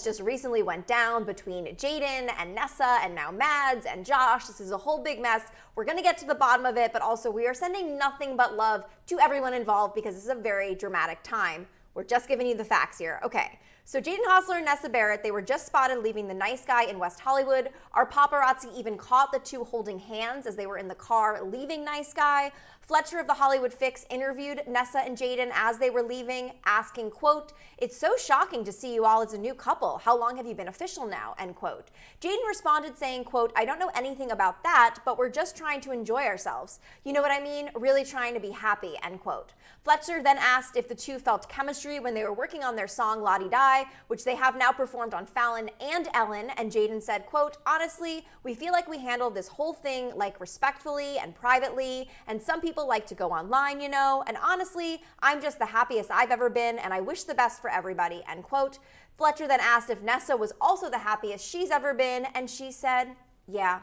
just recently went down between Jaden and Nessa and now Mads and Josh. This is a whole big mess. We're going to get to the bottom of it, but also we are sending nothing but love to everyone involved because this is a very dramatic time. We're just giving you the facts here. Okay. So Jaden Hossler and Nessa Barrett, they were just spotted leaving the Nice Guy in West Hollywood. Our paparazzi even caught the two holding hands as they were in the car leaving Nice Guy. Fletcher of the Hollywood Fix interviewed Nessa and Jaden as they were leaving, asking, quote, "It's so shocking to see you all as a new couple. How long have you been official now?" End quote. Jaden responded saying, quote, "I don't know anything about that, but we're just trying to enjoy ourselves. You know what I mean? Really trying to be happy," end quote. Fletcher then asked if the two felt chemistry when they were working on their song La Di Die, which they have now performed on Fallon and Ellen, and Jaden said, quote, "Honestly, we feel like we handled this whole thing like respectfully and privately, and some people like to go online, you know, and honestly, I'm just the happiest I've ever been, and I wish the best for everybody," end quote. Fletcher then asked if Nessa was also the happiest she's ever been, and she said, yeah.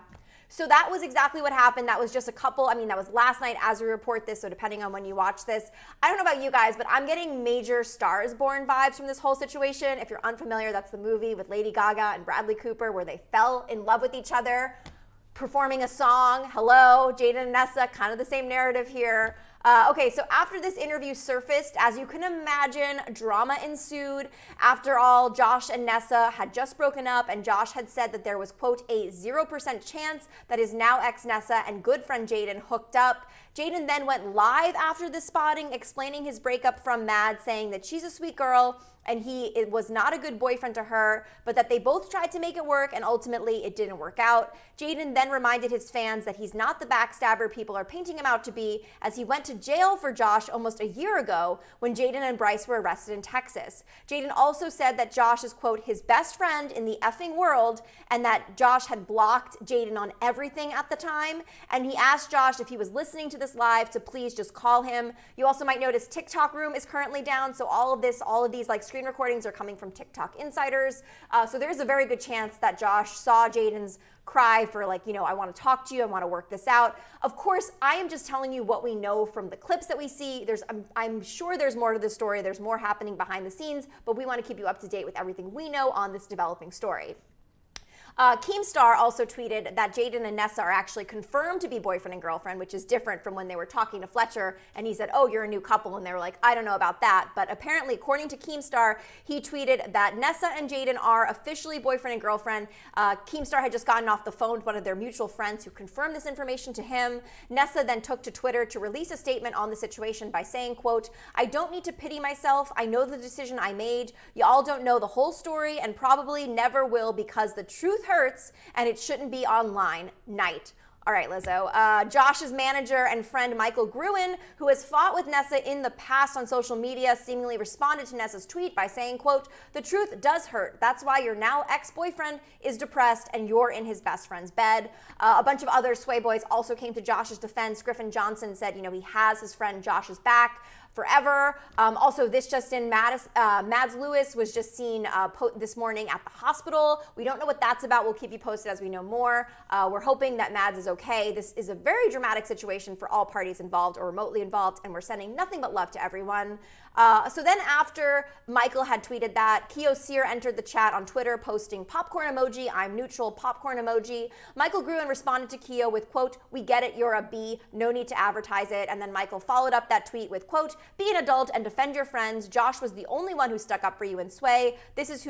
So that was exactly what happened. That was just a couple, that was last night as we report this, so depending on when you watch this. I don't know about you guys, but I'm getting major Stars Born vibes from this whole situation. If you're unfamiliar, that's the movie with Lady Gaga and Bradley Cooper where they fell in love with each other, performing a song. Hello, Jaden and Nessa, kind of the same narrative here. Okay, so after this interview surfaced, as you can imagine, drama ensued. After all, Josh and Nessa had just broken up, and Josh had said that there was, quote, a 0% chance that his now ex Nessa and good friend Jaden hooked up. Jaden then went live after the spotting, explaining his breakup from Mads, saying that she's a sweet girl and it was not a good boyfriend to her, but that they both tried to make it work and ultimately it didn't work out. Jaden then reminded his fans that he's not the backstabber people are painting him out to be, as he went to jail for Josh almost a year ago when Jaden and Bryce were arrested in Texas. Jaden also said that Josh is, quote, his best friend in the effing world, and that Josh had blocked Jaden on everything at the time. And he asked Josh if he was listening to this live to please just call him. You also might notice TikTok room is currently down, so all of these like screen recordings are coming from TikTok insiders. So there's a very good chance that Josh saw Jaden's cry for I want to talk to you, I want to work this out. Of course, I am just telling you what we know from the clips that we see. I'm sure there's more to the story. There's more happening behind the scenes, but we want to keep you up to date with everything we know on this developing story. Keemstar also tweeted that Jaden and Nessa are actually confirmed to be boyfriend and girlfriend, which is different from when they were talking to Fletcher and he said, "Oh, you're a new couple," and they were like, "I don't know about that." But apparently, according to Keemstar, he tweeted that Nessa and Jaden are officially boyfriend and girlfriend. Keemstar had just gotten off the phone with one of their mutual friends who confirmed this information to him. Nessa then took to Twitter to release a statement on the situation by saying, quote, "I don't need to pity myself. I know the decision I made. Y'all don't know the whole story and probably never will because the truth hurts and it shouldn't be online. Night." All right, Lizzo. Josh's manager and friend Michael Gruen, who has fought with Nessa in the past on social media, seemingly responded to Nessa's tweet by saying, quote, "The truth does hurt. That's why your now ex-boyfriend is depressed and you're in his best friend's bed." A bunch of other sway boys also came to Josh's defense. Griffin Johnson said, he has his friend Josh's back forever. Also, this just in, Mads Lewis was just seen this morning at the hospital. We don't know what that's about. We'll keep you posted as we know more. We're hoping that Mads is okay. This is a very dramatic situation for all parties involved or remotely involved, and we're sending nothing but love to everyone. So then after Michael had tweeted that, Keo Sear entered the chat on Twitter posting popcorn emoji, "I'm neutral," popcorn emoji. Michael Gruen responded to Keo with, quote, "We get it, you're a B, no need to advertise it." And then Michael followed up that tweet with, quote, "Be an adult and defend your friends. Josh was the only one who stuck up for you in Sway. This is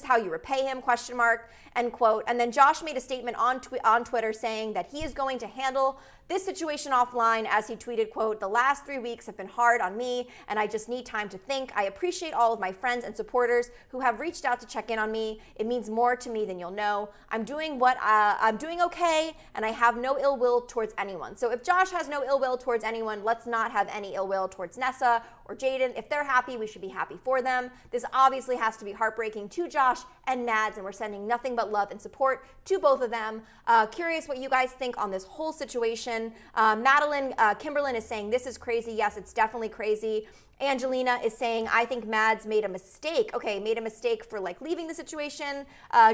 how you repay him, question mark," end quote. And then Josh made a statement on Twitter saying that he is going to handle this situation offline, as he tweeted, quote, "The last 3 weeks have been hard on me and I just need time to think. I appreciate all of my friends and supporters who have reached out to check in on me. It means more to me than you'll know. I'm doing okay and I have no ill will towards anyone." So if Josh has no ill will towards anyone, let's not have any ill will towards Nessa or Jaden. If they're happy, we should be happy for them. This obviously has to be heartbreaking to Josh and Mads, and we're sending nothing but love and support to both of them. Curious what you guys think on this whole situation. Madeline Kimberlin is saying, "This is crazy." Yes, it's definitely crazy. Angelina is saying, I think Mads made a mistake. Okay, made a mistake for like leaving the situation.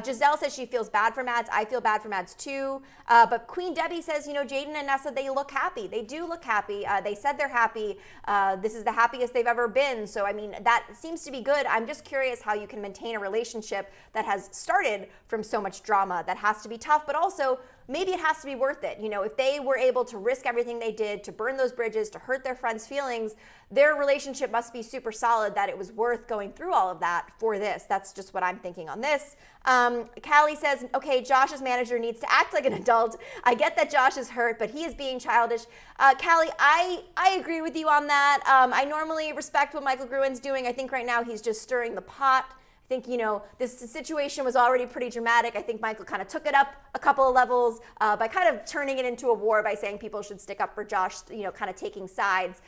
Giselle says she feels bad for Mads. I feel bad for Mads too. But Queen Debbie says, Jaden and Nessa, they look happy. They do look happy. They said they're happy. This is the happiest they've ever been. So, I mean, that seems to be good. I'm just curious how you can maintain a relationship that has started from so much drama. That has to be tough, but also maybe it has to be worth it. If they were able to risk everything they did, to burn those bridges, to hurt their friends' feelings, their relationship must be super solid, that it was worth going through all of that for this. That's just what I'm thinking on this. Callie says, okay, Josh's manager needs to act like an adult. I get that Josh is hurt, but he is being childish. Callie, I agree with you on that. I normally respect what Michael Gruen's doing. I think right now he's just stirring the pot. I think, this situation was already pretty dramatic. I think Michael kind of took it up a couple of levels by kind of turning it into a war by saying people should stick up for Josh, kind of taking sides.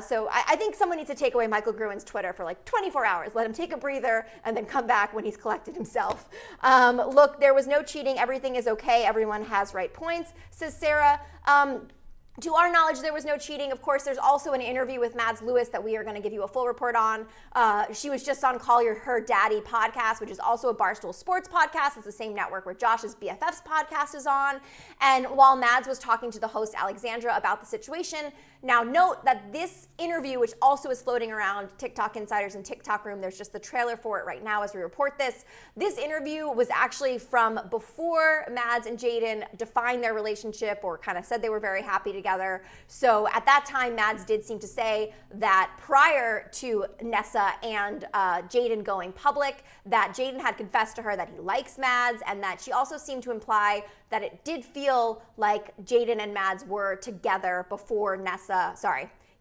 So I think someone needs to take away Michael Gruen's Twitter for like 24 hours. Let him take a breather and then come back when he's collected himself. Look, there was no cheating. Everything is okay. Everyone has right points, says Sarah. To our knowledge, there was no cheating. Of course, there's also an interview with Mads Lewis that we are going to give you a full report on. She was just on Call Her Daddy podcast, which is also a Barstool Sports podcast. It's the same network where Josh's BFF's podcast is on. And while Mads was talking to the host, Alexandra, about the situation, now note that this interview, which also is floating around TikTok Insiders and TikTok Room, there's just the trailer for it right now as we report this. This interview was actually from before Mads and Jaden defined their relationship or kind of said they were very happy together. So at that time, Mads did seem to say that prior to Nessa and Jaden going public, that Jaden had confessed to her that he likes Mads, and that she also seemed to imply that it did feel like Jaden and Mads were together before Nessa,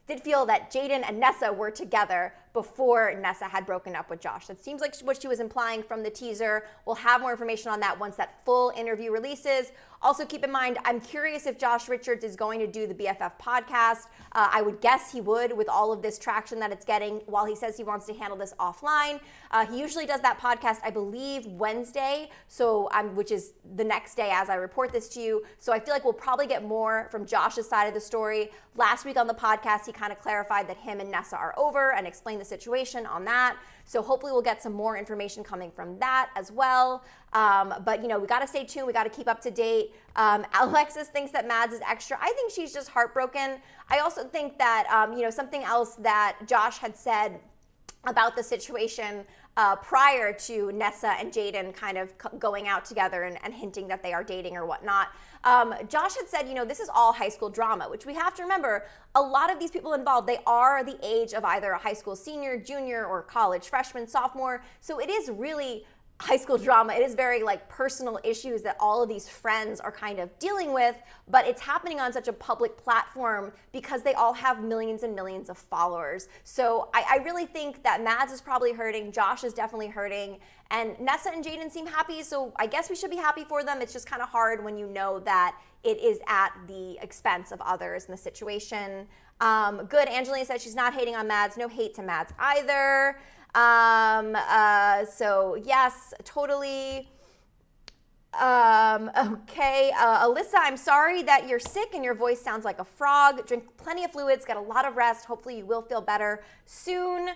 did feel that Jaden and Nessa were together before Nessa had broken up with Josh. That seems like what she was implying from the teaser. We'll have more information on that once that full interview releases. Also keep in mind, I'm curious if Josh Richards is going to do the BFF podcast. I would guess he would with all of this traction that it's getting while he says he wants to handle this offline. He usually does that podcast, I believe, Wednesday, which is the next day as I report this to you. So I feel like we'll probably get more from Josh's side of the story. Last week on the podcast, he kind of clarified that him and Nessa are over and explained the situation on that. So hopefully we'll get some more information coming from that as well. But we got to stay tuned. We got to keep up to date. Alexis thinks that Mads is extra. I think she's just heartbroken. I also think that, something else that Josh had said about the situation prior to Nessa and Jaden kind of going out together and hinting that they are dating or whatnot. Josh had said, this is all high school drama, which we have to remember, a lot of these people involved, they are the age of either a high school senior, junior, or college freshman, sophomore. So it is really high school drama. It is very personal issues that all of these friends are kind of dealing with, but it's happening on such a public platform because they all have millions and millions of followers. So I really think that Mads is probably hurting, Josh is definitely hurting, and Nessa and Jaden seem happy, so I guess we should be happy for them. It's just kind of hard when you know that it is at the expense of others in the situation. Good, Angelina said she's not hating on Mads, no hate to Mads either. So yes, totally. Okay. Alyssa, I'm sorry that you're sick and your voice sounds like a frog. Drink plenty of fluids, get a lot of rest. Hopefully you will feel better soon.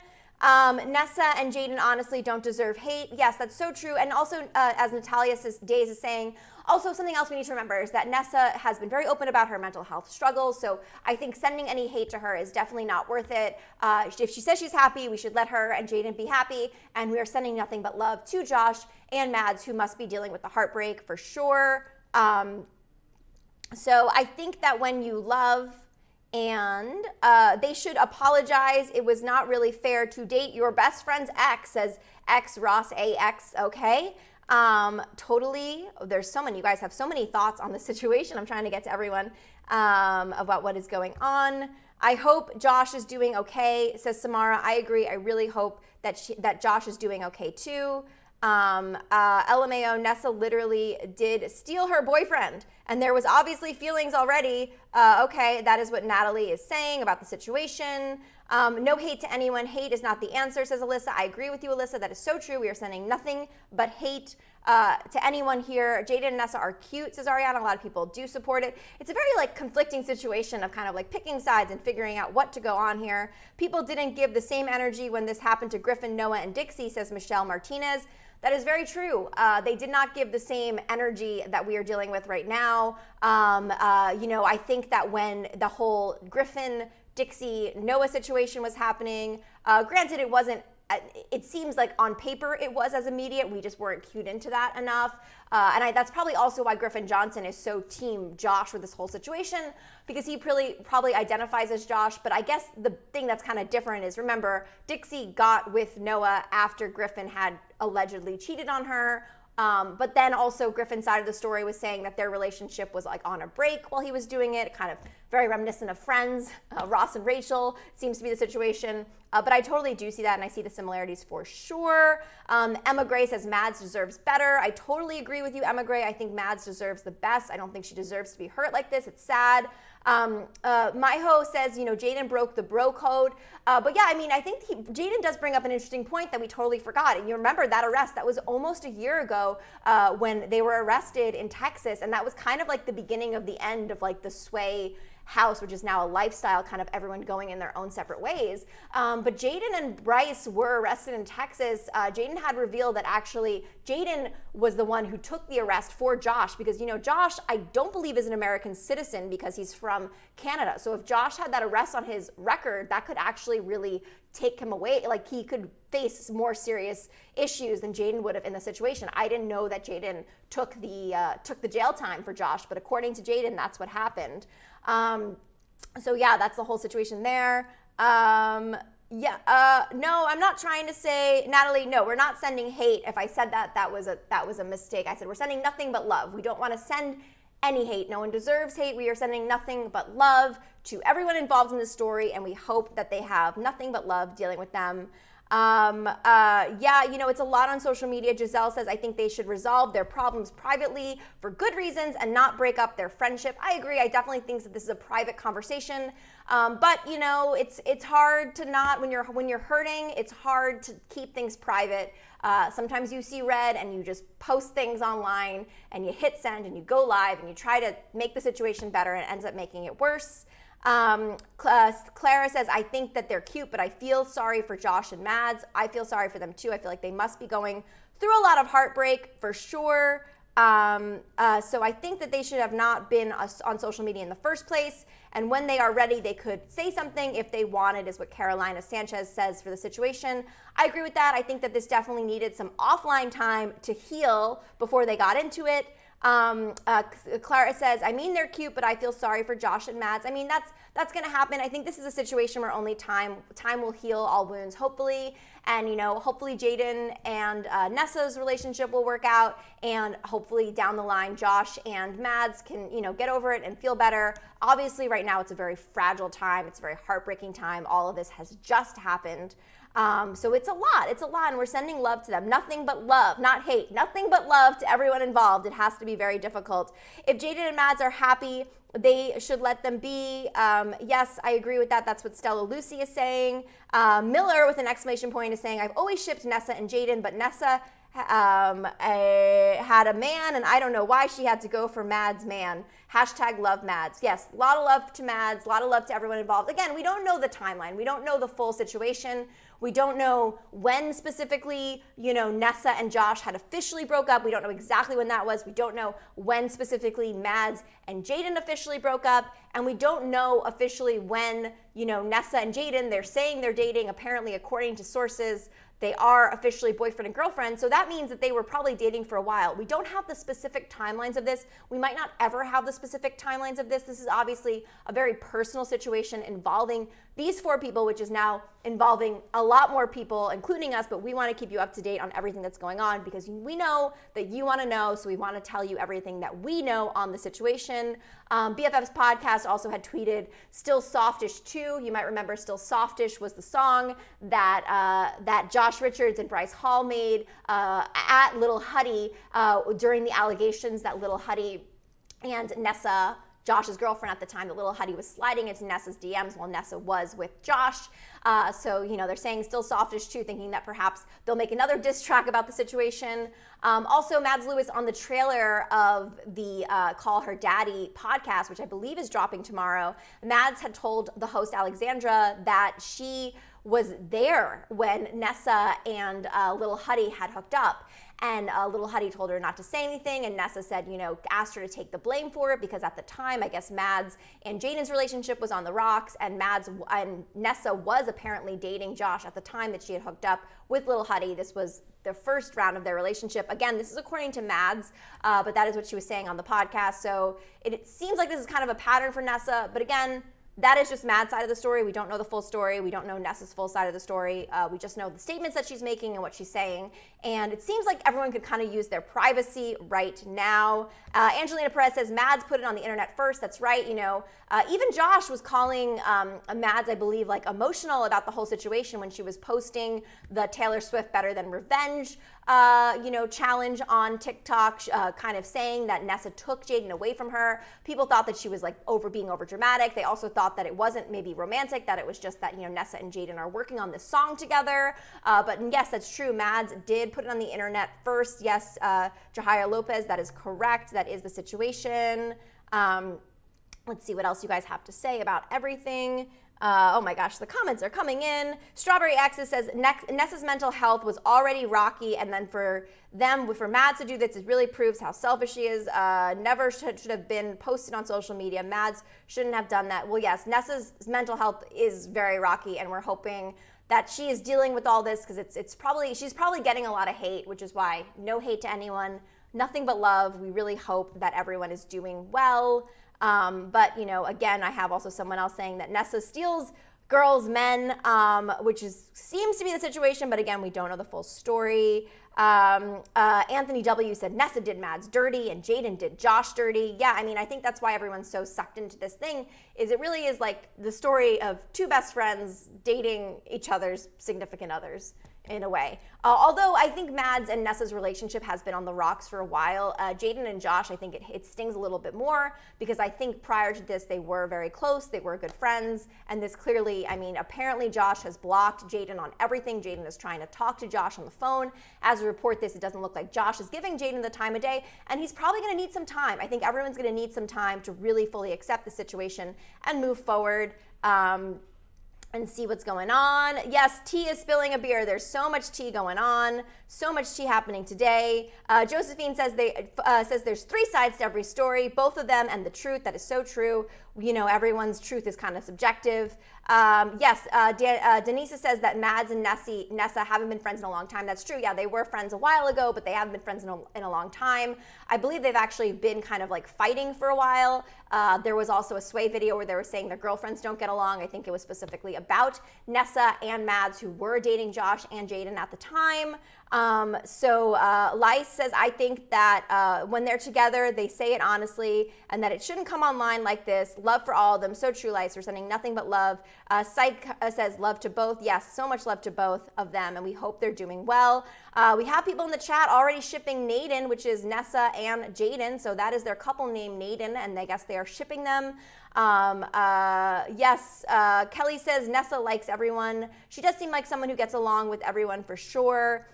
Nessa and Jaden honestly don't deserve hate. Yes, that's so true. And also, as Natalia Days is saying, also something else we need to remember is that Nessa has been very open about her mental health struggles. So I think sending any hate to her is definitely not worth it. If she says she's happy, we should let her and Jaden be happy. And we are sending nothing but love to Josh and Mads, who must be dealing with the heartbreak for sure. So I think that when you love, and they should apologize. It was not really fair to date your best friend's ex, says X Ross AX. Okay. Totally. There's so many. You guys have so many thoughts on the situation. I'm trying to get to everyone about what is going on. I hope Josh is doing okay, says Samara. I agree. I really hope that Josh is doing okay too. LMAO, Nessa literally did steal her boyfriend, and there was obviously feelings already. Okay, that is what Natalie is saying about the situation. No hate to anyone. Hate is not the answer, says Alyssa. I agree with you, Alyssa. That is so true. We are sending nothing but hate to anyone here. Jaden and Nessa are cute, says Ariana. A lot of people do support it. It's a very conflicting situation of kind of picking sides and figuring out what to go on here. People didn't give the same energy when this happened to Griffin, Noah, and Dixie, says Michelle Martinez. That is very true. They did not give the same energy that we are dealing with right now. I think that when the whole Griffin, Dixie, Noah situation was happening, granted it seems like on paper it was as immediate. We just weren't cued into that enough. That's probably also why Griffin Johnson is so team Josh with this whole situation, because he probably identifies as Josh. But I guess the thing that's kind of different is, remember, Dixie got with Noah after Griffin had allegedly cheated on her. But then also Griffin's side of the story was saying that their relationship was on a break while he was doing it, kind of very reminiscent of Friends. Ross and Rachel seems to be the situation. But I totally do see that, and I see the similarities for sure. Emma Gray says Mads deserves better. I totally agree with you, Emma Gray. I think Mads deserves the best. I don't think she deserves to be hurt like this. It's sad. Myho says, Jaden broke the bro code. But yeah, I think Jaden does bring up an interesting point that we totally forgot. And you remember that arrest, that was almost a year ago when they were arrested in Texas. And that was kind of the beginning of the end of the Sway house, which is now a lifestyle, kind of everyone going in their own separate ways. But Jaden and Bryce were arrested in Texas. Jaden had revealed that actually Jaden was the one who took the arrest for Josh, because Josh, I don't believe, is an American citizen because he's from Canada. So if Josh had that arrest on his record, that could actually really take him away. He could face more serious issues than Jaden would have in the situation. I didn't know that Jaden took the jail time for Josh, but according to Jaden, that's what happened. So yeah, that's the whole situation there. No, I'm not trying to say, Natalie, no, we're not sending hate. If I said that was a mistake. I said we're sending nothing but love. We don't want to send any hate. No one deserves hate. We are sending nothing but love to everyone involved in this story, and we hope that they have nothing but love dealing with them. It's a lot on social media. Giselle says, I think they should resolve their problems privately for good reasons and not break up their friendship. I agree. I definitely think that this is a private conversation. But it's hard to not, when you're hurting, it's hard to keep things private. Sometimes you see red and you just post things online and you hit send and you go live and you try to make the situation better, and it ends up making it worse. Clara says, I think that they're cute, but I feel sorry for Josh and Mads. I feel sorry for them too. I feel like they must be going through a lot of heartbreak for sure. So I think that they should have not been on social media in the first place. And when they are ready, they could say something if they wanted, is what Carolina Sanchez says for the situation. I agree with that. I think that this definitely needed some offline time to heal before they got into it. Clara says, they're cute, but I feel sorry for Josh and Mads. That's going to happen. I think this is a situation where only time will heal all wounds, hopefully. And, hopefully Jaden and Nessa's relationship will work out. And hopefully down the line, Josh and Mads can, get over it and feel better. Obviously, right now, it's a very fragile time. It's a very heartbreaking time. All of this has just happened. So it's a lot, and we're sending love to them. Nothing but love, not hate. Nothing but love to everyone involved. It has to be very difficult. If Jaden and Mads are happy, they should let them be. Yes, I agree with that. That's what Stella Lucy is saying. Miller with an exclamation point is saying, I've always shipped Nessa and Jaden, but Nessa had a man, and I don't know why she had to go for Mads' man. Hashtag love Mads. Yes, a lot of love to Mads, a lot of love to everyone involved. Again, we don't know the timeline. We don't know the full situation. We don't know when specifically, Nessa and Josh had officially broke up. We don't know exactly when that was. We don't know when specifically Mads and Jaden officially broke up. And we don't know officially when, Nessa and Jaden, they're saying they're dating. Apparently, according to sources, they are officially boyfriend and girlfriend. So that means that they were probably dating for a while. We don't have the specific timelines of this. We might not ever have the specific timelines of this. This is obviously a very personal situation involving these 4 people, which is now involving a lot more people, including us, but we want to keep you up to date on everything that's going on because we know that you want to know, so we want to tell you everything that we know on the situation. BFF's podcast also had tweeted Still Softish 2. You might remember Still Softish was the song that Josh Richards and Bryce Hall made at Little Huddy during the allegations that Little Huddy and Nessa Josh's girlfriend at the time, that Lil Huddy was sliding into Nessa's DMs while Nessa was with Josh. So, they're saying still softish too, thinking that perhaps they'll make another diss track about the situation. Also, Mads Lewis on the trailer of the Call Her Daddy podcast, which I believe is dropping tomorrow, Mads had told the host Alexandra that she was there when Nessa and Lil Huddy had hooked up. And Lil Huddy told her not to say anything, and Nessa said, asked her to take the blame for it, because at the time, I guess Mads and Jaden's relationship was on the rocks, and Nessa was apparently dating Josh at the time that she had hooked up with Lil Huddy. This was the first round of their relationship. Again, this is according to Mads, but that is what she was saying on the podcast. So it seems like this is kind of a pattern for Nessa, but again, that is just Mads' side of the story. We don't know the full story. We don't know Nessa's full side of the story. We just know the statements that she's making and what she's saying. And it seems like everyone could kind of use their privacy right now. Angelina Perez says, Mads put it on the internet first. That's right. Even Josh was calling Mads, I believe, like emotional about the whole situation when she was posting the Taylor Swift Better Than Revenge challenge on TikTok, kind of saying that Nessa took Jaden away from her. People thought that she was like being over dramatic. They also thought that it wasn't maybe romantic, that it was just that, Nessa and Jaden are working on this song together. But yes, that's true. Mads did put it on the internet first. Yes, Jahira Lopez, that is correct. That is the situation. Let's see what else you guys have to say about everything. Oh my gosh, the comments are coming in. Strawberry Axis says, Nessa's mental health was already rocky, and then for Mads to do this, it really proves how selfish she is. Never should have been posted on social media. Mads shouldn't have done that. Well, yes, Nessa's mental health is very rocky, and we're hoping that she is dealing with all this, because she's probably getting a lot of hate, which is why no hate to anyone, nothing but love. We really hope that everyone is doing well. But again, I have also someone else saying that Nessa steals girls' men, which seems to be the situation, but again, we don't know the full story. Anthony W. said Nessa did Mads dirty and Jaden did Josh dirty. Yeah, I think that's why everyone's so sucked into this thing, is it really is like the story of two best friends dating each other's significant others in a way. Although I think Mads and Nessa's relationship has been on the rocks for a while. Jaden and Josh, I think it stings a little bit more, because I think prior to this, they were very close. They were good friends. And this clearly, apparently Josh has blocked Jaden on everything. Jaden is trying to talk to Josh on the phone. As we report this, it doesn't look like Josh is giving Jaden the time of day, and he's probably going to need some time. I think everyone's going to need some time to really fully accept the situation and move forward. And see what's going on. Yes, tea is spilling a beer. There's so much tea going on, so much tea happening today. Josephine says there's three sides to every story, both of them and the truth. That is so true. Everyone's truth is kind of subjective. Yes, Denisa says that Mads and Nessa haven't been friends in a long time. That's true. Yeah, they were friends a while ago, but they haven't been friends in a long time. I believe they've actually been kind of like fighting for a while. There was also a Sway video where they were saying their girlfriends don't get along. I think it was specifically about Nessa and Mads, who were dating Josh and Jaden at the time. Lice says, I think that when they're together, they say it honestly, and that it shouldn't come online like this. Love for all of them. So true, Lice. We're sending nothing but love. Psych says love to both. Yes, so much love to both of them, and we hope they're doing well. We have people in the chat already shipping Naden, which is Nessa and Jaden. So that is their couple name, Naden, and I guess they are shipping them. Yes, Kelly says Nessa likes everyone. She does seem like someone who gets along with everyone for sure.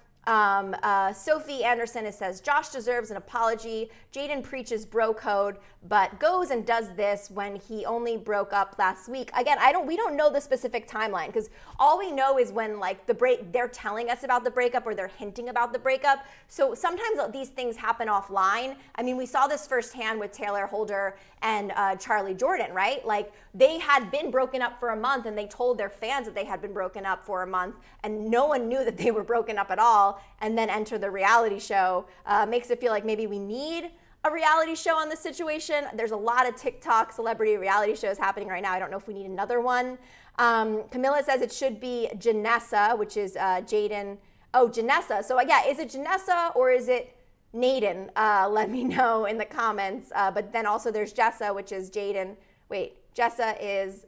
Sophie Anderson says, Josh deserves an apology. Jaden preaches bro code, but goes and does this when he only broke up last week. Again, we don't know the specific timeline, because all we know is when they're telling us about the breakup, or they're hinting about the breakup. So sometimes these things happen offline. We saw this firsthand with Taylor Holder and Charlie Jordan, right? Like, they had been broken up for a month, and they told their fans that they had been broken up for a month, and no one knew that they were broken up at all. And then enter the reality show. Makes it feel like maybe we need a reality show on this situation. There's a lot of TikTok celebrity reality shows happening right now. I don't know if we need another one. Camilla says it should be Janessa, which is Jaden. Oh, Janessa. So yeah, is it Janessa or is it Naden? Let me know in the comments. But then also there's Jessa, which is Jaden. Wait, Jessa is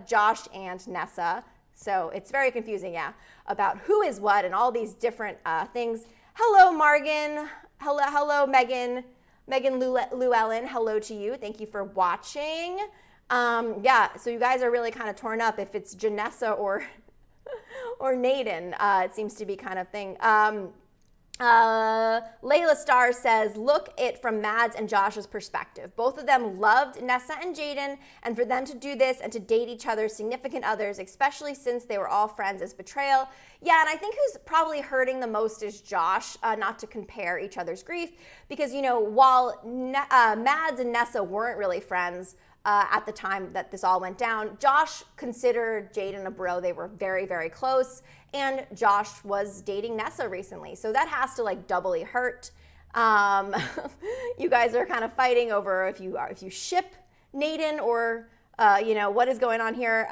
Josh and Nessa. So it's very confusing, yeah, about who is what and all these different things. Hello, Margan. Hello, Megan. Megan Llewellyn, hello to you. Thank you for watching. Yeah, so you guys are really kind of torn up if it's Janessa or Naden. It seems to be kind of thing. Layla Star says, look it from Mads and Josh's perspective. Both of them loved Nessa and Jaden, and for them to do this and to date each other's significant others, especially since they were all friends, is betrayal. Yeah, and I think who's probably hurting the most is Josh, not to compare each other's grief, because, you know, while Mads and Nessa weren't really friends, at the time that this all went down, Josh considered Jaden a bro. They were very, very close, and Josh was dating Nessa recently, so that has to like doubly hurt. You guys are kind of fighting over if you ship Naden or you know, what is going on here.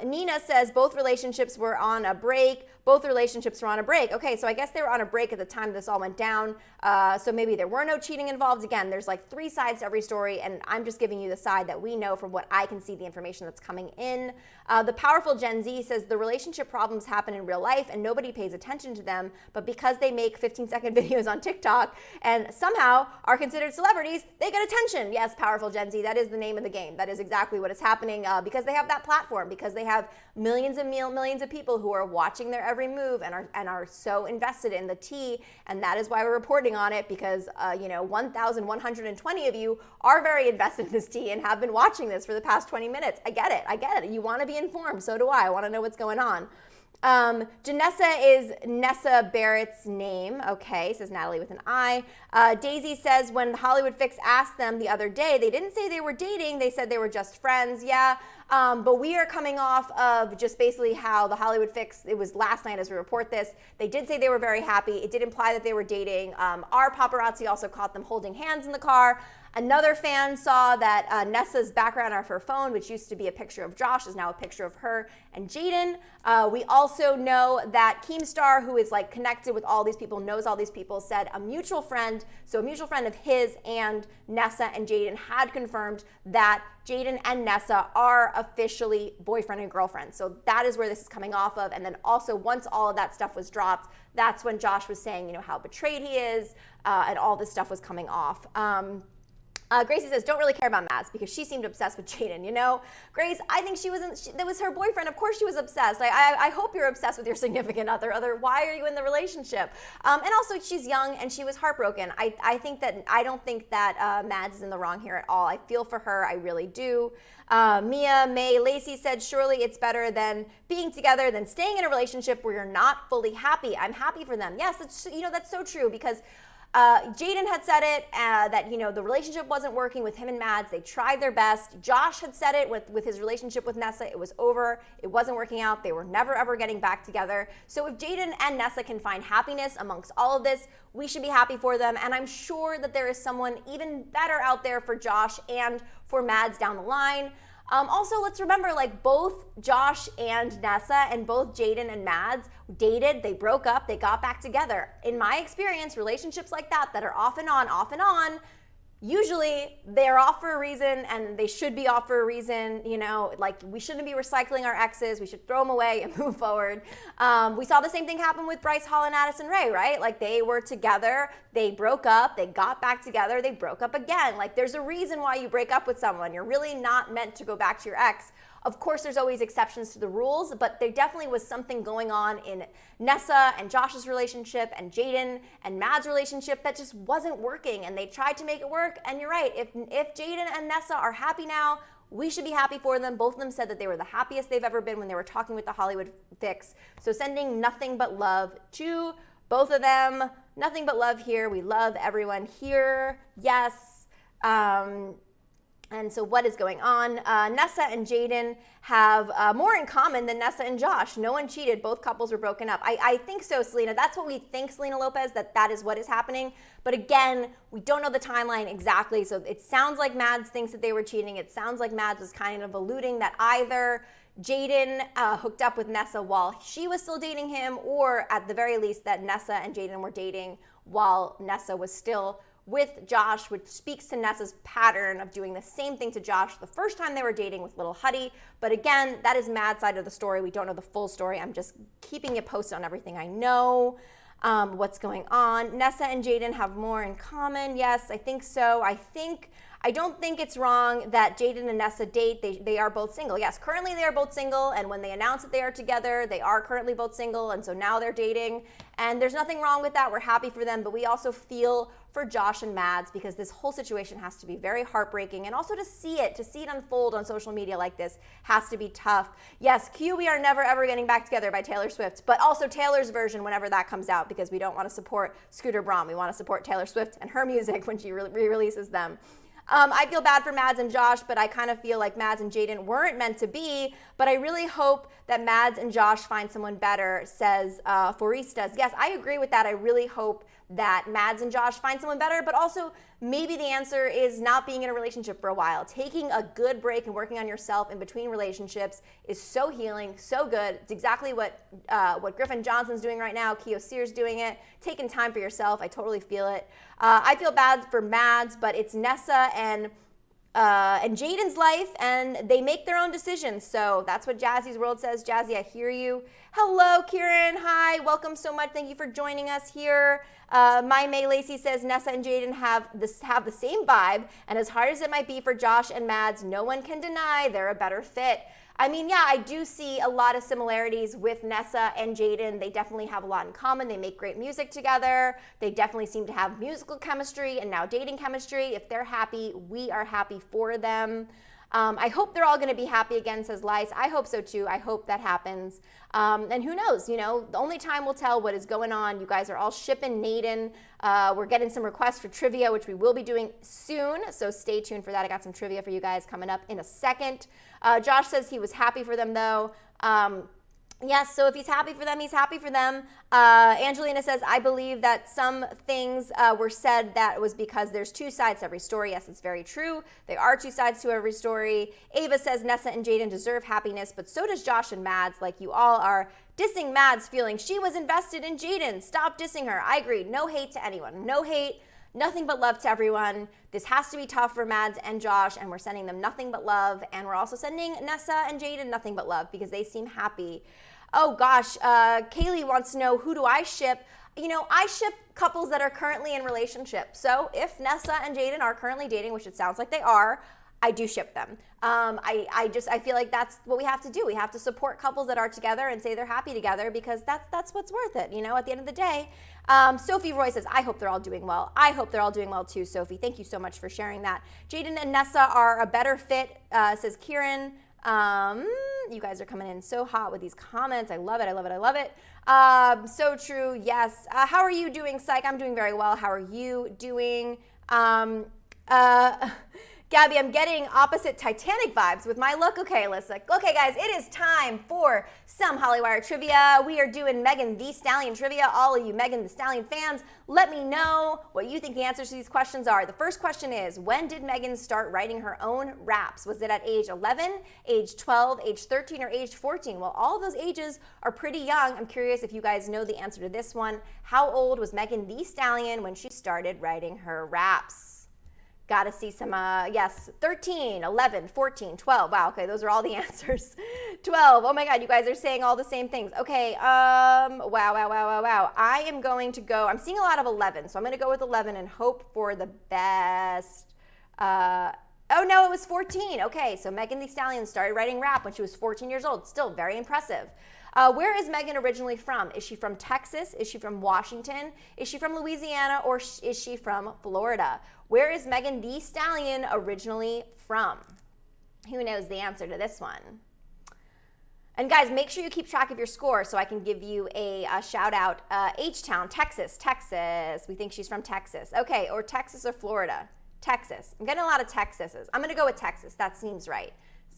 Nina says both relationships were on a break. Both relationships were on a break. Okay, so I guess they were on a break at the time this all went down. So maybe there were no cheating involved. Again, there's like 3 sides to every story, and I'm just giving you the side that we know from what I can see, the information that's coming in. The powerful Gen Z says the relationship problems happen in real life and nobody pays attention to them, but because they make 15-second videos on TikTok and somehow are considered celebrities, they get attention. Yes, powerful Gen Z, that is the name of the game. That is exactly what is happening because they have that platform, because they have millions and millions of people who are watching their every move and are so invested in the tea, and that is why we're reporting on it, because you know, 1,120 of you are very invested in this tea and have been watching this for the past 20 minutes. I get it. You want to be informed. So do I want to know what's going on. Janessa is Nessa Barrett's name. Okay, says Natalie with an I. Daisy says when Hollywood Fix asked them the other day, they didn't say they were dating. They said they were just friends. Yeah, but we are coming off of just basically how the Hollywood Fix, it was last night as we report this, they did say they were very happy. It did imply that they were dating. Our paparazzi also caught them holding hands in the car. Another fan saw that Nessa's background of her phone, which used to be a picture of Josh, is now a picture of her and Jaden. We also know that Keemstar, who is like connected with all these people, knows all these people, said a mutual friend of his and Nessa and Jaden had confirmed that Jaden and Nessa are officially boyfriend and girlfriend. So that is where this is coming off of. And then also once all of that stuff was dropped, that's when Josh was saying, you know, how betrayed he is, and all this stuff was coming off. Gracie says, don't really care about Mads because she seemed obsessed with Jaden, you know? Grace, I think that was her boyfriend. Of course she was obsessed. I hope you're obsessed with your significant other. Why are you in the relationship? And also she's young and she was heartbroken. I don't think that Mads is in the wrong here at all. I feel for her, I really do. Mia May Lacey said, surely it's better than being together than staying in a relationship where you're not fully happy. I'm happy for them. Yes, that's so true, because Jaden had said it, that, you know, the relationship wasn't working with him and Mads. They tried their best. Josh had said it with his relationship with Nessa. It was over. It wasn't working out. They were never, ever getting back together. So if Jaden and Nessa can find happiness amongst all of this, we should be happy for them. And I'm sure that there is someone even better out there for Josh and for Mads down the line. Also, let's remember, like, both Josh and Nessa and both Jaden and Mads dated, they broke up, they got back together. In my experience, relationships like that are off and on, usually they're off for a reason, and they should be off for a reason. You know, like, we shouldn't be recycling our exes. We should throw them away and move forward. We saw the same thing happen with Bryce Hall and Addison Rae, right? Like, they were together, they broke up, they got back together, they broke up again. Like, there's a reason why you break up with someone. You're really not meant to go back to your ex. Of course, there's always exceptions to the rules, but there definitely was something going on in Nessa and Josh's relationship and Jaden and Mads' relationship that just wasn't working, and they tried to make it work. And you're right, if Jaden and Nessa are happy now, we should be happy for them. Both of them said that they were the happiest they've ever been when they were talking with the Hollywood Fix. So sending nothing but love to both of them. Nothing but love here. We love everyone here. Yes. And so what is going on? Nessa and Jaden have more in common than Nessa and Josh. No one cheated. Both couples were broken up. I think so, Selena. That's what we think, Selena Lopez, that is what is happening. But again, we don't know the timeline exactly. So it sounds like Mads thinks that they were cheating. It sounds like Mads was kind of alluding that either Jaden hooked up with Nessa while she was still dating him, or at the very least that Nessa and Jaden were dating while Nessa was still with Josh, which speaks to Nessa's pattern of doing the same thing to Josh the first time they were dating with little Huddy. But again, that is Mad's side of the story. We don't know the full story. I'm just keeping you posted on everything I know. What's going on? Nessa and Jaden have more in common. Yes, I think so. I don't think it's wrong that Jaden and Nessa date. They are both single. Yes, currently they are both single, and when they announce that they are together, they are currently both single, and so now they're dating. And there's nothing wrong with that. We're happy for them, but we also feel for Josh and Mads because this whole situation has to be very heartbreaking, and also to see it unfold on social media like this has to be tough. Yes, Q, we are never ever getting back together by Taylor Swift, but also Taylor's version whenever that comes out because we don't want to support Scooter Braun. We want to support Taylor Swift and her music when she re-releases them. I feel bad for Mads and Josh, but I kind of feel like Mads and Jaden weren't meant to be, but I really hope that Mads and Josh find someone better, says Foristas. Yes, I agree with that. I really hope that Mads and Josh find someone better, but also maybe the answer is not being in a relationship for a while. Taking a good break and working on yourself in between relationships is so healing, so good. It's exactly what Griffin Johnson's doing right now. Keo Sears doing it. Taking time for yourself. I totally feel it. I feel bad for Mads, but it's Nessa and Jaden's life, and they make their own decisions. So that's what Jazzy's World says. Jazzy, I hear you. Hello, Kieran. Hi. Welcome so much. Thank you for joining us here. My May Lacey says Nessa and Jaden have the same vibe, and as hard as it might be for Josh and Mads, no one can deny they're a better fit. I mean, yeah, I do see a lot of similarities with Nessa and Jaden. They definitely have a lot in common. They make great music together. They definitely seem to have musical chemistry and now dating chemistry. If they're happy, we are happy for them. I hope they're all going to be happy again, says Lice. I hope so too. I hope that happens. And who knows, the only time will tell what is going on. You guys are all shipping Naden. We're getting some requests for trivia, which we will be doing soon. So stay tuned for that. I got some trivia for you guys coming up in a second. Josh says he was happy for them though. Yes, so if he's happy for them, he's happy for them. Angelina says, I believe that some things were said that was because there's two sides to every story. Yes, it's very true. There are two sides to every story. Ava says Nessa and Jaden deserve happiness, but so does Josh and Mads. Like you all are dissing Mads, feeling she was invested in Jaden. Stop dissing her. I agree. No hate to anyone. No hate. Nothing but love to everyone. This has to be tough for Mads and Josh, and we're sending them nothing but love. And we're also sending Nessa and Jaden nothing but love because they seem happy. Oh gosh, Kaylee wants to know, who do I ship? I ship couples that are currently in relationships. So if Nessa and Jaden are currently dating, which it sounds like they are, I do ship them. I feel like that's what we have to do. We have to support couples that are together and say they're happy together because that's what's worth it, at the end of the day. Sophie Roy says, I hope they're all doing well. I hope they're all doing well too, Sophie. Thank you so much for sharing that. Jaden and Nessa are a better fit, says Kieran. You guys are coming in so hot with these comments. I love it. I love it. I love it. So true. Yes. How are you doing, Psych? I'm doing very well. How are you doing? Gabby, I'm getting opposite Titanic vibes with my look. Okay, Alyssa. Okay, guys, it is time for some Hollywire trivia. We are doing Megan Thee Stallion trivia. All of you Megan Thee Stallion fans, let me know what you think the answers to these questions are. The first question is, when did Megan start writing her own raps? Was it at age 11, age 12, age 13, or age 14? Well, all of those ages are pretty young. I'm curious if you guys know the answer to this one. How old was Megan Thee Stallion when she started writing her raps? Got to see some, yes, 13, 11, 14, 12. Wow, okay, those are all the answers. 12, oh my God, you guys are saying all the same things. Okay, wow. I am going to go, I'm seeing a lot of 11, so I'm going to go with 11 and hope for the best. Oh no, it was 14. Okay, so Megan Thee Stallion started writing rap when she was 14 years old. Still very impressive. Where is Megan originally from? Is she from Texas? Is she from Washington? Is she from Louisiana? Or is she from Florida? Where is Megan Thee Stallion originally from? Who knows the answer to this one? And guys, make sure you keep track of your score so I can give you a shout out. H-Town, Texas. We think she's from Texas. Okay, or Texas or Florida. Texas. I'm getting a lot of Texases. I'm going to go with Texas. That seems right.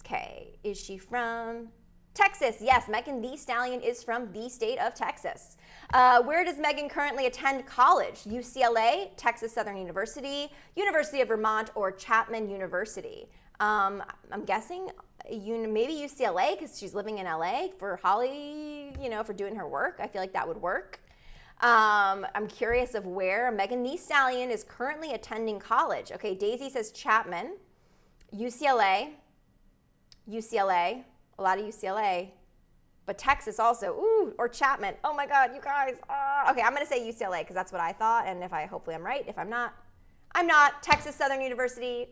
Okay, is she from Texas? Yes, Megan Thee Stallion is from the state of Texas. Where does Megan currently attend college? UCLA, Texas Southern University, University of Vermont, or Chapman University? I'm guessing maybe UCLA because she's living in LA for Holly, for doing her work. I feel like that would work. I'm curious of where Megan Thee Stallion is currently attending college. Okay, Daisy says Chapman, UCLA, a lot of UCLA, But Texas also, ooh, or Chapman. Oh my God, you guys. Okay, I'm gonna say UCLA because that's what I thought, and hopefully I'm right. If I'm not, I'm not. Texas Southern University.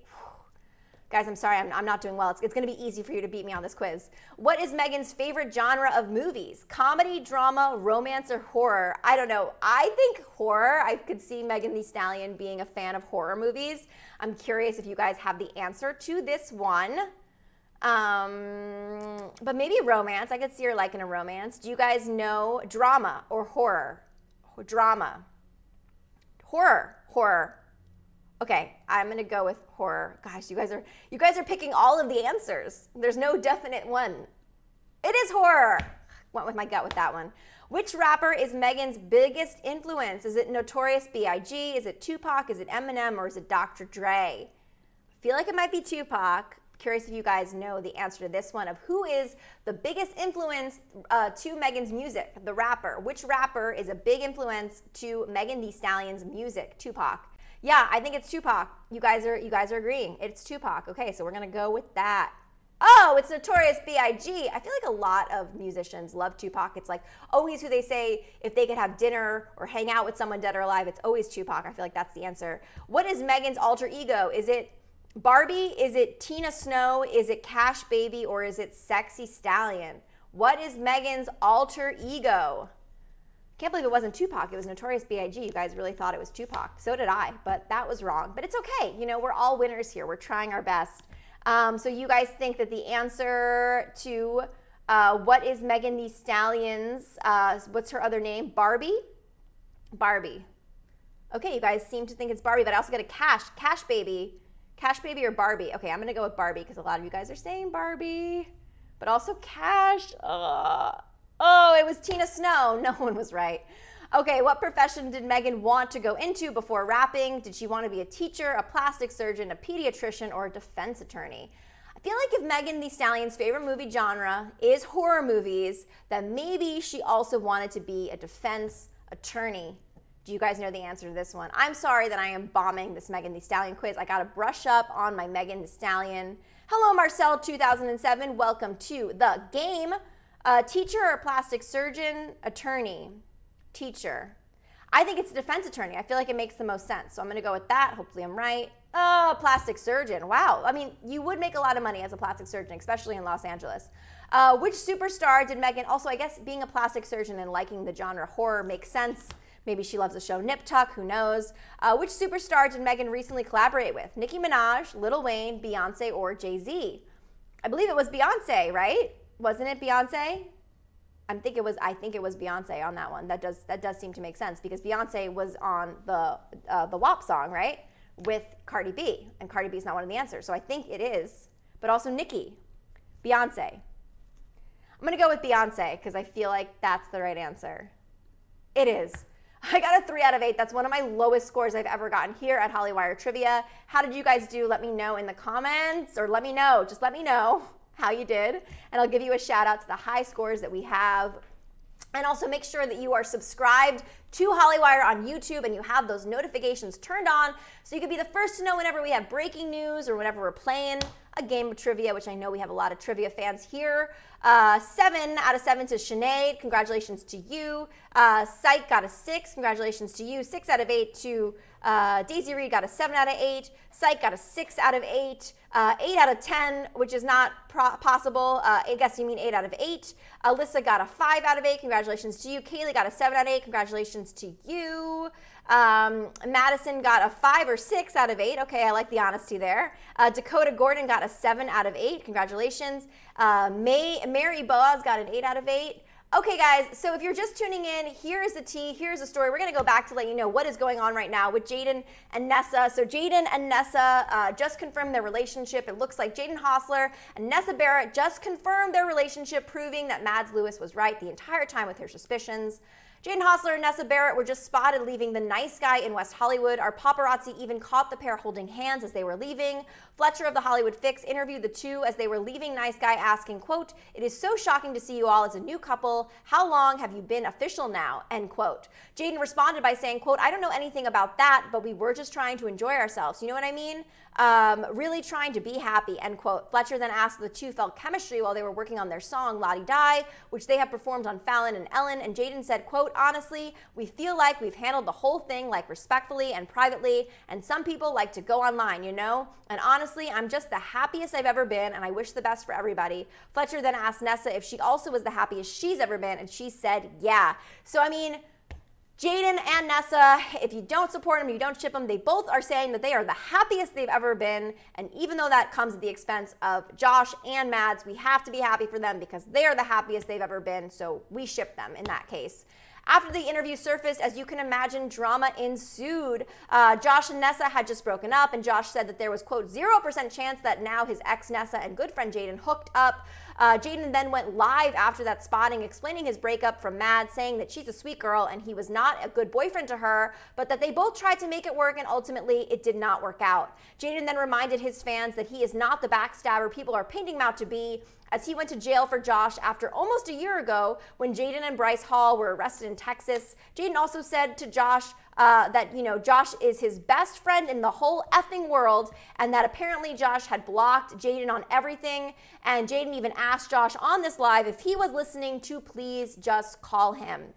Guys, I'm sorry, I'm not doing well. It's gonna be easy for you to beat me on this quiz. What is Megan's favorite genre of movies? Comedy, drama, romance, or horror? I don't know. I think horror. I could see Megan Thee Stallion being a fan of horror movies. I'm curious if you guys have the answer to this one. But maybe romance. I could see her liking a romance. Do you guys know drama or horror? Drama. Horror. Okay, I'm gonna go with horror. Gosh, you guys are picking all of the answers. There's no definite one. It is horror. Went with my gut with that one. Which rapper is Megan's biggest influence? Is it Notorious B.I.G.? Is it Tupac? Is it Eminem? Or is it Dr. Dre? I feel like it might be Tupac. Curious if you guys know the answer to this one of who is the biggest influence to Megan's music, the rapper. Which rapper is a big influence to Megan Thee Stallion's music? Tupac. Yeah, I think it's Tupac. You guys are agreeing. It's Tupac. Okay, so we're gonna go with that. Oh, it's Notorious B.I.G. I feel like a lot of musicians love Tupac. It's like always who they say if they could have dinner or hang out with someone dead or alive, it's always Tupac. I feel like that's the answer. What is Megan's alter ego? Is it Barbie? Is it Tina Snow? Is it Cash Baby? Or is it Sexy Stallion? What is Megan's alter ego? Can't believe it wasn't Tupac. It was Notorious B.I.G. You guys really thought it was Tupac. So did I, but that was wrong. But it's okay. You know, we're all winners here. We're trying our best. So you guys think that the answer to what is Megan Thee Stallion's, what's her other name? Barbie? Barbie. Okay, you guys seem to think it's Barbie, but I also get a Cash Baby. Cash Baby or Barbie? Okay, I'm going to go with Barbie because a lot of you guys are saying Barbie. But also Cash. Oh, it was Tina Snow. No one was right. Okay, what profession did Megan want to go into before rapping? Did she want to be a teacher, a plastic surgeon, a pediatrician, or a defense attorney? I feel like if Megan Thee Stallion's favorite movie genre is horror movies, then maybe she also wanted to be a defense attorney. Do you guys know the answer to this one? I'm sorry that I am bombing this Megan Thee Stallion quiz. I got to brush up on my Megan Thee Stallion. Hello, Marcel 2007. Welcome to the game. Teacher or plastic surgeon, attorney, teacher. I think it's a defense attorney. I feel like it makes the most sense. So I'm going to go with that. Hopefully I'm right. Oh, plastic surgeon. Wow. I mean, you would make a lot of money as a plastic surgeon, especially in Los Angeles. Which superstar did Megan, also I guess being a plastic surgeon and liking the genre horror makes sense. Maybe she loves the show Nip Tuck, who knows. Which superstar did Megan recently collaborate with? Nicki Minaj, Lil Wayne, Beyonce, or Jay-Z? I believe it was Beyonce, right? Wasn't it Beyonce? I think it was Beyonce on that one. That does seem to make sense because Beyonce was on the WAP song, right? With Cardi B, and Cardi B is not one of the answers. So I think it is, but also Nicki. Beyonce. I'm gonna go with Beyonce because I feel like that's the right answer. It is. I got a 3 out of 8. That's one of my lowest scores I've ever gotten here at Hollywire Trivia. How did you guys do? Let me know in the comments, or just let me know how you did, and I'll give you a shout out to the high scores that we have. And also make sure that you are subscribed to Hollywire on YouTube and you have those notifications turned on so you can be the first to know whenever we have breaking news or whenever we're playing a game of trivia, which I know we have a lot of trivia fans here. 7 out of 7 to Sinead. Congratulations to you. Psych got a 6. Congratulations to you. 6 out of 8 to Daisy Reed got a 7 out of 8. Psych got a 6 out of 8. 8 out of 10, which is not possible. I guess you mean 8 out of 8. Alyssa got a 5 out of 8. Congratulations to you. Kaylee got a 7 out of 8. Congratulations to you. Madison got a 5 or 6 out of 8. Okay, I like the honesty there. Dakota Gordon got a 7 out of 8. Congratulations. Mary Boaz got an 8 out of 8. Okay, guys, so if you're just tuning in, here's the tea, here's the story. We're going to go back to let you know what is going on right now with Jaden and Nessa. So Jaden and Nessa just confirmed their relationship. It looks like Jaden Hossler and Nessa Barrett just confirmed their relationship, proving that Mads Lewis was right the entire time with her suspicions. Jaden Hossler and Nessa Barrett were just spotted leaving the Nice Guy in West Hollywood. Our paparazzi even caught the pair holding hands as they were leaving. Fletcher of the Hollywood Fix interviewed the two as they were leaving Nice Guy, asking, quote, "It is so shocking to see you all as a new couple. How long have you been official now?" End quote. Jaden responded by saying, quote, "I don't know anything about that, but we were just trying to enjoy ourselves. You know what I mean? Really trying to be happy," end quote. Fletcher then asked if the two felt chemistry while they were working on their song La Di Die, which they have performed on Fallon and Ellen, and Jaden said, quote, "Honestly, we feel like we've handled the whole thing like respectfully and privately, and some people like to go online, you know? And honestly, I'm just the happiest I've ever been, and I wish the best for everybody." Fletcher then asked Nessa if she also was the happiest she's ever been, and she said, yeah. So, I mean, Jaden and Nessa, if you don't support them, you don't ship them, they both are saying that they are the happiest they've ever been. And even though that comes at the expense of Josh and Mads, we have to be happy for them because they are the happiest they've ever been. So we ship them in that case. After the interview surfaced, as you can imagine, drama ensued. Josh and Nessa had just broken up, and Josh said that there was, quote, 0% chance that now his ex Nessa and good friend Jaden hooked up. Jaden then went live after that spotting, explaining his breakup from Mads, saying that she's a sweet girl and he was not a good boyfriend to her, but that they both tried to make it work and ultimately it did not work out. Jaden then reminded his fans that he is not the backstabber people are painting him out to be, as he went to jail for Josh after almost a year ago when Jaden and Bryce Hall were arrested in Texas. Jaden also said to Josh that, you know, Josh is his best friend in the whole effing world, and that apparently Josh had blocked Jaden on everything. And Jaden even asked Josh on this live if he was listening to please just call him.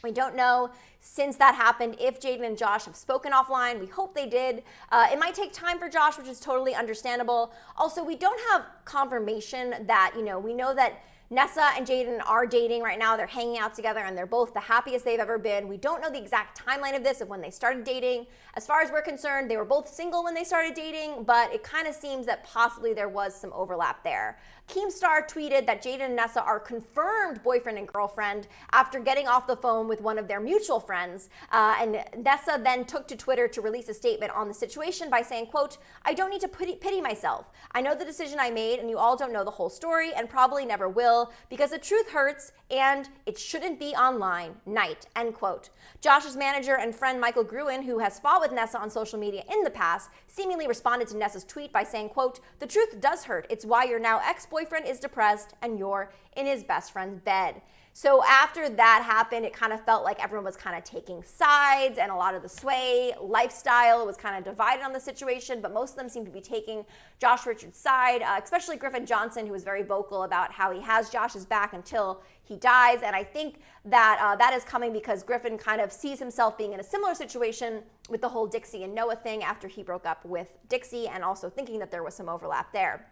We don't know since that happened if Jaden and Josh have spoken offline. We hope they did. It might take time for Josh, which is totally understandable. Also, we don't have confirmation that, you know, we know that Nessa and Jaden are dating right now. They're hanging out together and they're both the happiest they've ever been. We don't know the exact timeline of this, of when they started dating. As far as we're concerned, they were both single when they started dating, but it kind of seems that possibly there was some overlap there. Keemstar tweeted that Jaden and Nessa are confirmed boyfriend and girlfriend after getting off the phone with one of their mutual friends. And Nessa then took to Twitter to release a statement on the situation by saying, quote, "I don't need to pity myself. I know the decision I made, and you all don't know the whole story and probably never will, because the truth hurts and it shouldn't be online. Night," end quote. Josh's manager and friend Michael Gruen, who has fought with Nessa on social media in the past, seemingly responded to Nessa's tweet by saying, quote, "The truth does hurt. It's why your now ex-boyfriend is depressed and you're in his best friend's bed." So after that happened, it kind of felt like everyone was kind of taking sides, and a lot of the sway lifestyle was kind of divided on the situation, but most of them seem to be taking Josh Richards' side, especially Griffin Johnson, who was very vocal about how he has Josh's back until he dies. And I think that that is coming because Griffin kind of sees himself being in a similar situation with the whole Dixie and Noah thing after he broke up with Dixie, and also thinking that there was some overlap there.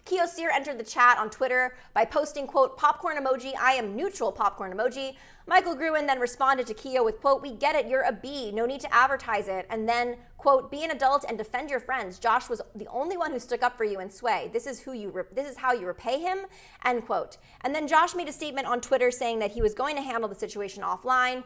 Keo Sear entered the chat on Twitter by posting, quote, "Popcorn emoji, I am neutral popcorn emoji." Michael Gruen then responded to Keo with, quote, "We get it, you're a B, no need to advertise it." And then, quote, "Be an adult and defend your friends. Josh was the only one who stuck up for you in Sway. This is how you repay him," end quote. And then Josh made a statement on Twitter saying that he was going to handle the situation offline.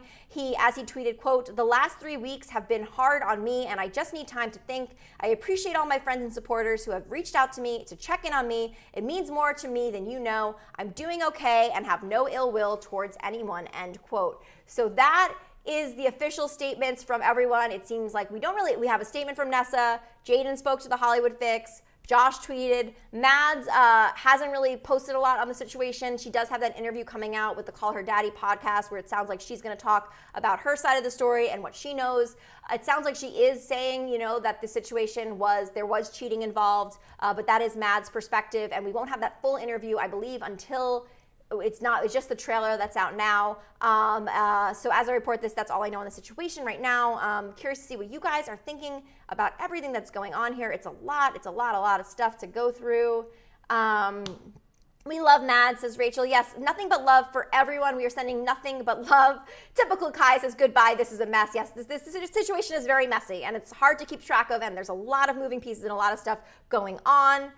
As he tweeted, quote, "The last 3 weeks have been hard on me and I just need time to think. I appreciate all my friends and supporters who have reached out to me to check in on me. It means more to me than you know. I'm doing okay and have no ill will towards anyone," end quote. So that is the official statements from everyone. It seems like we have a statement from Nessa. Jaden spoke to the Hollywood Fix. Josh tweeted. Mads hasn't really posted a lot on the situation. She does have that interview coming out with the Call Her Daddy podcast where it sounds like she's going to talk about her side of the story and what she knows. It sounds like she is saying, you know, that the situation there was cheating involved, but that is Mads' perspective, and we won't have that full interview, I believe, until it's just the trailer that's out now. So as I report this, that's all I know on the situation right now. Curious to see what you guys are thinking about everything that's going on here. It's a lot of stuff to go through. We love Mads, says Rachel. Yes, nothing but love for everyone. We are sending nothing but love. Typical Kai says, goodbye, this is a mess. Yes, this situation is very messy, and it's hard to keep track of, and there's a lot of moving pieces and a lot of stuff going on.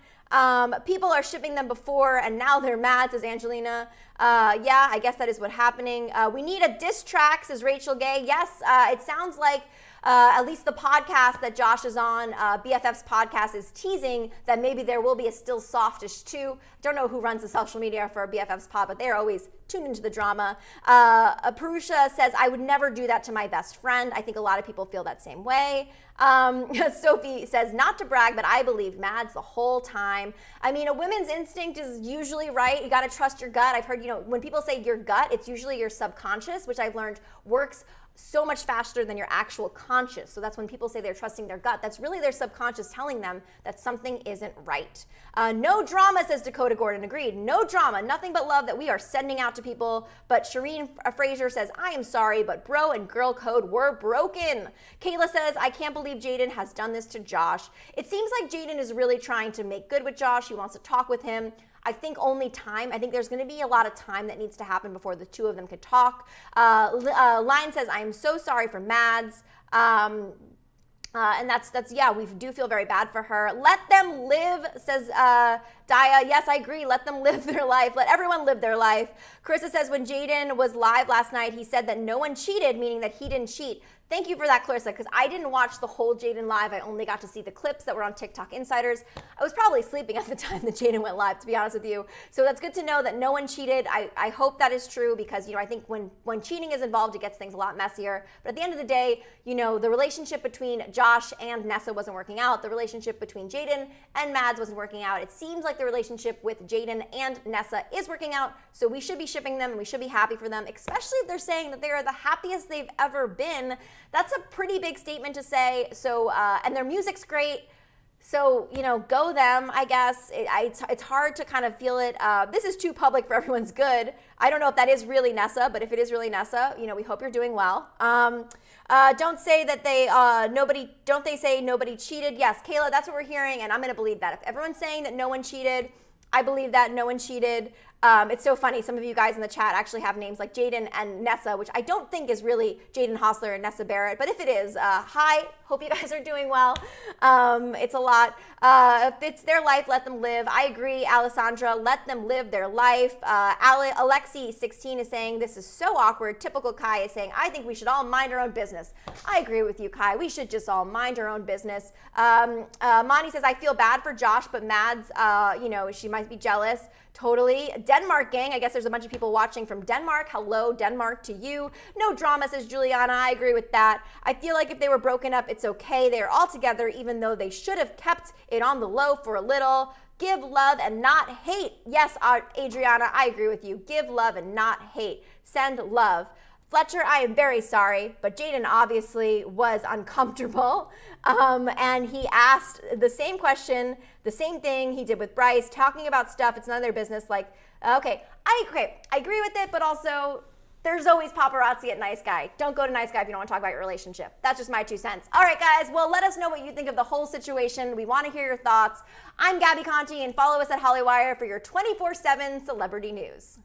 People are shipping them before, and now they're mad, says Angelina. Yeah, I guess that is what's happening. We need a diss track, says Rachel Gay. Yes, it sounds like at least the podcast that Josh is on, BFF's podcast, is teasing that maybe there will be a Still Softish 2. Don't know who runs the social media for BFF's pod, but they're always tuned into the drama. Purusha says, I would never do that to my best friend. I think a lot of people feel that same way. Sophie says, not to brag, but I believed Mads the whole time. I mean, a woman's instinct is usually right. You got to trust your gut. I've heard, when people say your gut, it's usually your subconscious, which I've learned works so much faster than your actual conscious. So that's when people say they're trusting their gut. That's really their subconscious telling them that something isn't right. No drama, says Dakota Gordon. Agreed. No drama. Nothing but love that we are sending out to people. But Shireen Fraser says, I am sorry, but bro and girl code were broken. Kayla says, I can't believe Jaden has done this to Josh. It seems like Jaden is really trying to make good with Josh. He wants to talk with him. I think only time. I think there's going to be a lot of time that needs to happen before the two of them could talk. Lion says, I am so sorry for Mads. And that's yeah, we do feel very bad for her. Let them live, says Daya. Yes, I agree. Let them live their life. Let everyone live their life. Carissa says, when Jaden was live last night, he said that no one cheated, meaning that he didn't cheat. Thank you for that, Clarissa, because I didn't watch the whole Jaden live. I only got to see the clips that were on TikTok Insiders. I was probably sleeping at the time that Jaden went live, to be honest with you. So that's good to know that no one cheated. I hope that is true because, I think when cheating is involved, it gets things a lot messier. But at the end of the day, the relationship between Josh and Nessa wasn't working out. The relationship between Jaden and Mads wasn't working out. It seems like the relationship with Jaden and Nessa is working out. So we should be shipping them and we should be happy for them, especially if they're saying that they are the happiest they've ever been. That's a pretty big statement to say. So, and their music's great. So, go them, I guess. It's hard to kind of feel it. This is too public for everyone's good. I don't know if that is really Nessa, but if it is really Nessa, we hope you're doing well. Don't say that don't they say nobody cheated? Yes, Kayla, that's what we're hearing, and I'm going to believe that. If everyone's saying that no one cheated, I believe that no one cheated. It's so funny. Some of you guys in the chat actually have names like Jaden and Nessa, which I don't think is really Jaden Hossler and Nessa Barrett. But if it is, hi. Hope you guys are doing well. It's a lot. If it's their life, let them live. I agree, Alessandra. Let them live their life. Alexi, 16, is saying, this is so awkward. Typical Kai is saying, I think we should all mind our own business. I agree with you, Kai. We should just all mind our own business. Monty says, I feel bad for Josh, but Mads, she might be jealous. Totally. Denmark gang. I guess there's a bunch of people watching from Denmark. Hello, Denmark, to you. No drama, says Juliana. I agree with that. I feel like if they were broken up, it's okay. They are all together, even though they should have kept it on the low for a little. Give love and not hate. Yes, Adriana, I agree with you. Give love and not hate. Send love. Fletcher, I am very sorry, but Jaden obviously was uncomfortable. And he asked the same question, the same thing he did with Bryce, talking about stuff. It's none of their business. Like, okay, I agree with it, but also there's always paparazzi at Nice Guy. Don't go to Nice Guy if you don't want to talk about your relationship. That's just my 2 cents. All right, guys. Well, let us know what you think of the whole situation. We want to hear your thoughts. I'm Gabby Conti, and follow us at Hollywire for your 24/7 celebrity news.